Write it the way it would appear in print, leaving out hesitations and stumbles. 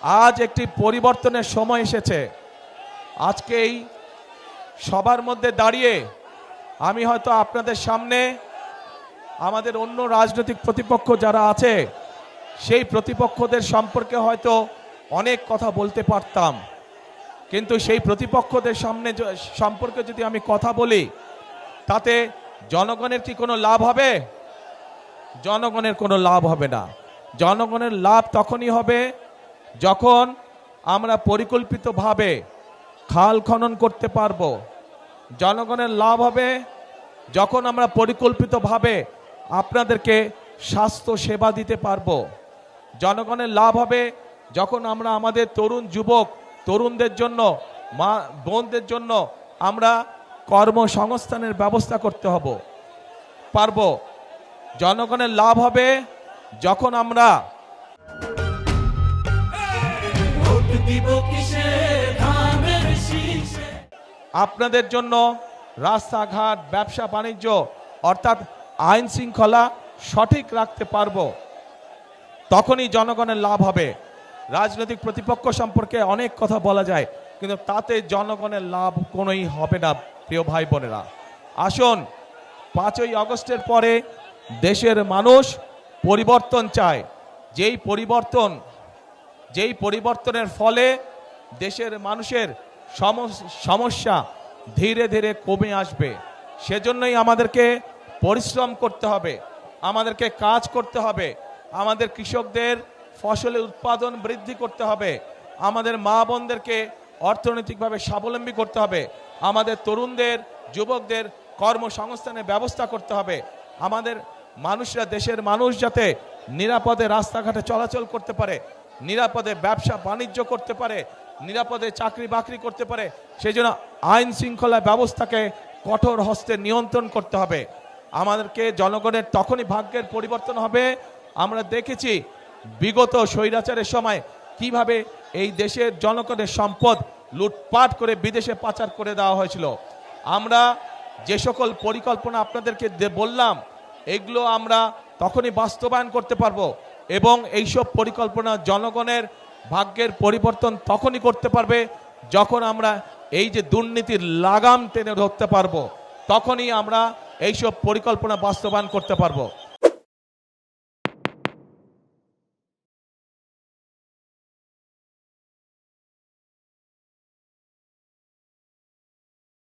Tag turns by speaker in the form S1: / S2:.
S1: আজ একটি পরিবর্তনের সময় এসেছে। আজকে এই সবার মধ্যে দাঁড়িয়ে আমি হয়তো আপনাদের সামনে আমাদের অন্য রাজনৈতিক প্রতিপক্ষ যারা আছে সেই প্রতিপক্ষদের সম্পর্কে হয়তো অনেক কথা বলতে পারতাম, কিন্তু সেই প্রতিপক্ষদের সামনে সম্পর্কে যদি আমি কথা বলি তাতে জনগণের কি কোনো লাভ হবে? জনগণের কোনো লাভ হবে না। জনগণের লাভ তখনই হবে যখন আমরা পরিকল্পিতভাবে খাল খনন করতে পারবো। জনগণের লাভ হবে যখন আমরা পরিকল্পিতভাবে আপনাদেরকে স্বাস্থ্য সেবা দিতে পারবো। জনগণের লাভ হবে যখন আমরা আমাদের তরুণ যুবক তরুণদের জন্য, মা বোনদের জন্য আমরা কর্মসংস্থানের ব্যবস্থা করতে পারবো। জনগণের লাভ হবে যখন আমরা আপনাদের জন্য রাস্তাঘাট, ব্যবসা বাণিজ্য অর্থাৎ আইন শৃঙ্খলা সঠিক রাখতে পারবো। তখনই জনগণের লাভ হবে। রাজনৈতিক প্রতিপক্ষ সম্পর্কে অনেক কথা বলা যায়, কিন্তু তাতে জনগণের লাভ কোনোই হবে না। প্রিয় ভাই বোনেরা, আসুন 5ই আগস্টের পরে দেশের মানুষ পরিবর্তন চায়। যেই পরিবর্তনের ফলে দেশের মানুষের সমস্যা ধীরে ধীরে কমে আসবে। সেজন্যই আমাদেরকে পরিশ্রম করতে হবে, আমাদেরকে কাজ করতে হবে, আমাদের কৃষকদের ফসলের উৎপাদন বৃদ্ধি করতে হবে, আমাদের মা বোনদেরকে অর্থনৈতিকভাবে স্বাবলম্বী করতে হবে, আমাদের তরুণদের যুবকদের কর্মসংস্থানের ব্যবস্থা করতে হবে। আমাদের মানুষরা, দেশের মানুষ যাতে নিরাপদে রাস্তাঘাটে চলাচল করতে পারে, নিরাপদে ব্যবসা বাণিজ্য করতে পারে, নিরাপদে চাকরি বাকরি করতে পারে, সেই জন্য আইন শৃঙ্খলা ব্যবস্থাকে কঠোর হস্তে নিয়ন্ত্রণ করতে হবে। আমাদেরকে জনগণের তখনই ভাগ্যের পরিবর্তন হবে। আমরা দেখেছি বিগত স্বৈরাচারের সময় কিভাবে এই দেশের জনগণের সম্পদ লুটপাট করে বিদেশে পাচার করে দেওয়া হয়েছিল। আমরা যে সকল পরিকল্পনা আপনাদেরকে বললাম, এগুলো আমরা তখনই বাস্তবায়ন করতে পারবো এবং এইসব পরিকল্পনা জনগণের ভাগ্যের পরিবর্তন তখনই করতে পারবে যখন আমরা এই যে দুর্নীতির লাগাম টেনে ধরতে পারবো, তখনই আমরা এইসব পরিকল্পনা বাস্তবায়ন করতে পারবো।